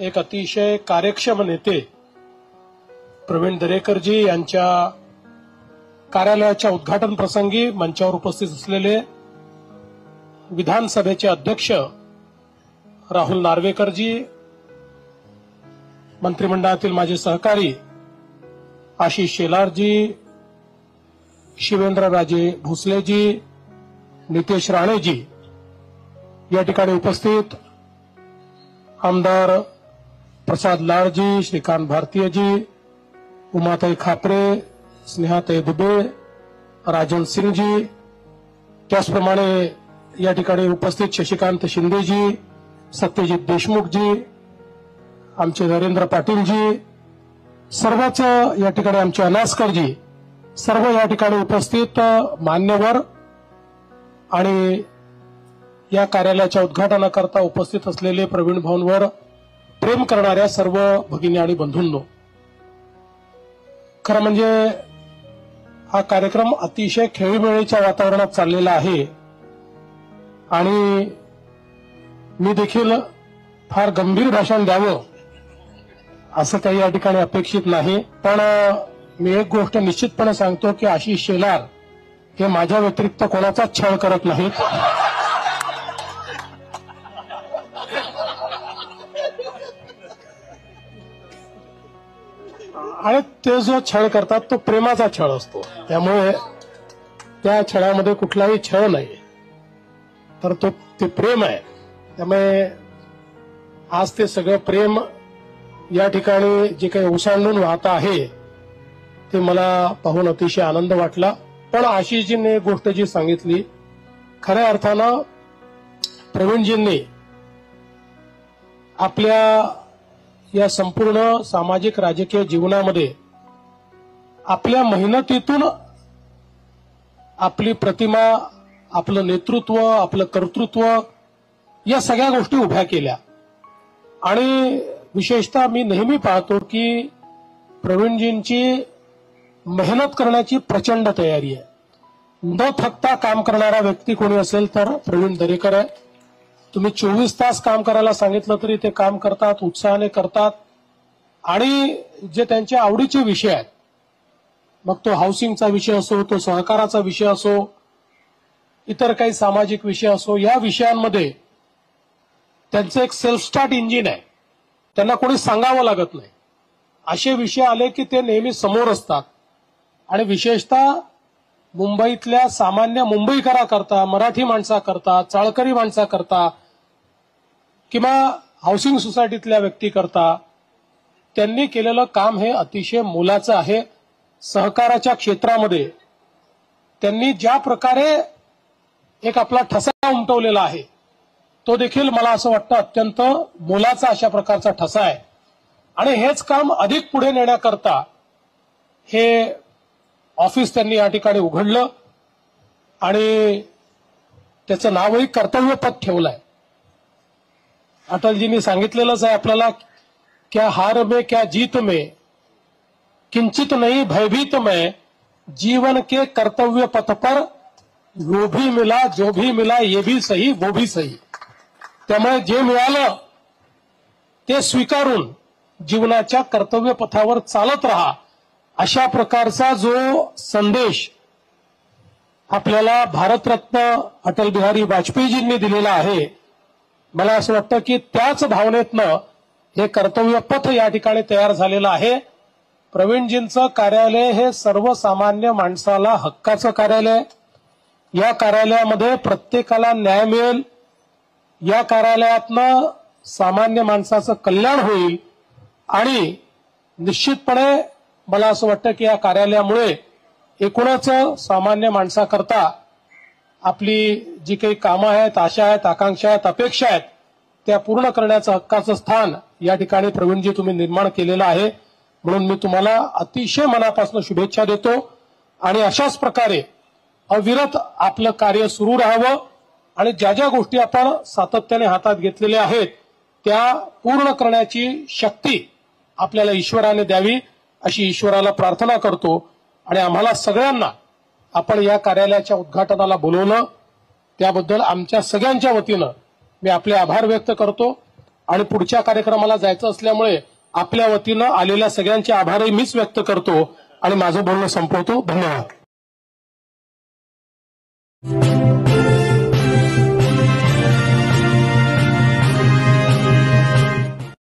एक अतिशय कार्यक्षम नेते प्रवीण दरेकरजी यांच्या कार्यालयाच्या उद्घाटन प्रसंगी मंचावर उपस्थित असलेले विधानसभेचे अध्यक्ष राहुल नार्वेकरजी, मंत्रिमंडळातील माझे सहकारी आशिष शेलारजी, शिवेंद्रराजे भोसलेजी, नितेश राणेजी, या ठिकाणी उपस्थित आमदार प्रसाद लाडजी, श्रीकांत भारतीयजी, उमाताई खापरे, स्नेहाताई दुबे, राजन सिंगजी, त्याचप्रमाणे या ठिकाणी उपस्थित शशिकांत शिंदेजी, सत्यजित देशमुखजी, आमचे नरेंद्र पाटीलजी, सर्वच या ठिकाणी आमचे अनासकरजी, सर्व या ठिकाणी उपस्थित मान्यवर आणि या कार्यालयाच्या उद्घाटनाकरता उपस्थित असलेले प्रवीण भाऊंवर प्रेम करणाऱ्या सर्व भगिनी आणि बंधूंनो, खरं म्हणजे हा कार्यक्रम अतिशय खेळीमेळीच्या वातावरणात चाललेला आहे आणि मी देखील फार गंभीर भाषण द्यावं असं काही या ठिकाणी अपेक्षित नाही, पण मी एक गोष्ट निश्चितपणे सांगतो की आशिष शेलार हे माझ्या व्यतिरिक्त कोणाचाच छळ करत नाहीत. आणि ते जो छळ करतात तो प्रेमाचा छळ असतो, त्यामुळे त्या छळामध्ये कुठलाही छळ नाही, तर ते प्रेम आहे. त्यामुळे आज ते सगळं प्रेम या ठिकाणी जे काही ओसांडून वाहत आहे ते मला पाहून अतिशय आनंद वाटला. पण आशिषजींनी एक गोष्ट जी सांगितली, खऱ्या अर्थानं प्रवीणजींनी आपल्या या संपूर्ण सामाजिक राजकीय जीवनामध्ये आपल्या मेहनतीतून आपली प्रतिमा, आपलं नेतृत्व, आपलं कर्तृत्व या सगळ्या गोष्टी उभ्या केल्या. आणि विशेषतः मी नेहमी पाहतो की प्रवीणजींची मेहनत करण्याची प्रचंड तयारी आहे. न थकता काम करणारा व्यक्ती कोणी असेल तर प्रवीण दरेकर आहे. तुम्ही 24 तास काम करायला सांगितलं तरी ते काम करतात, उत्साहाने करतात. आणि जे त्यांच्या आवडीचे विषय आहेत, मग तो हाऊसिंगचा विषय असो, तो सहकाराचा विषय असो, इतर काही सामाजिक विषय असो, या विषयांमध्ये त्यांचं एक सेल्फ स्टार्ट इंजिन आहे. त्यांना कोणी सांगावं लागत नाही. असे विषय आले की ते नेहमी समोर असतात. आणि विशेषतः मुंबईतल्या सामान्य मुंबईकराकरता, मराठी माणसाकरता, चाळकरी माणसाकरता किंवा हाऊसिंग सोसायटीतल्या व्यक्तीकरता त्यांनी केलेलं काम हे अतिशय मोलाचं आहे. सहकाराच्या क्षेत्रामध्ये त्यांनी ज्या प्रकारे एक आपला ठसा उमटवलेला आहे तो देखील मला असं वाटतं अत्यंत मोलाचा अशा प्रकारचा ठसा आहे. आणि हेच काम अधिक पुढे नेण्याकरता हे ऑफिस त्यांनी या ठिकाणी उघडलं आणि त्याचं नावही कर्तव्यपथ ठेवलंय. अटलजींनी सांगितलेलंच आहे आपल्याला, क्या हार में क्या जीत में किंचित नहीं भयभीत में, जीवन के कर्तव्य पथ पर वो भी मिला जो भी मिला ये भी सही वो भी सही. त्यामुळे जे मिळालं ते स्वीकारून जीवनाच्या कर्तव्य पथावर चालत राहा, अशा प्रकारचा जो संदेश आपल्याला भारतरत्न अटल बिहारी वाजपेयीजींनी दिलेला आहे, मला असं वाटतं की त्याच भावनेतनं हे कर्तव्य पथ या ठिकाणी तयार झालेलं आहे. प्रवीणजींचं कार्यालय हे सर्वसामान्य माणसाला हक्काचं कार्यालय आहे. या कार्यालयामध्ये प्रत्येकाला न्याय मिळेल, या कार्यालयातनं सामान्य माणसाचं कल्याण होईल. आणि निश्चितपणे मला असं वाटतं की या कार्यालयामुळे एकूणच सामान्य माणसाकरता आपली जी काही कामं आहेत, आशा आहेत, आकांक्षा आहेत, अपेक्षा आहेत, त्या पूर्ण करण्याचं हक्काचं स्थान या ठिकाणी प्रवीणजी तुम्ही निर्माण केलेलं आहे. म्हणून मी तुम्हाला अतिशय मनापासून शुभेच्छा देतो. आणि अशाच प्रकारे अविरत आपलं कार्य सुरू राहावं आणि ज्या ज्या गोष्टी आपण सातत्याने हातात घेतलेल्या आहेत त्या पूर्ण करण्याची शक्ती आपल्याला ईश्वराने द्यावी अशी ईश्वराला प्रार्थना करतो. आणि आम्हाला सगळ्यांना आपण या कार्यालयाच्या उद्घाटनाला बोलवलं त्याबद्दल आमच्या सगळ्यांच्या वतीनं मी आपले आभार व्यक्त करतो. आणि पुढच्या कार्यक्रमाला जायचं असल्यामुळे आपल्या वतीनं आलेल्या सगळ्यांचे आभारही मीच व्यक्त करतो आणि माझं बोलणं संपवतो. धन्यवाद.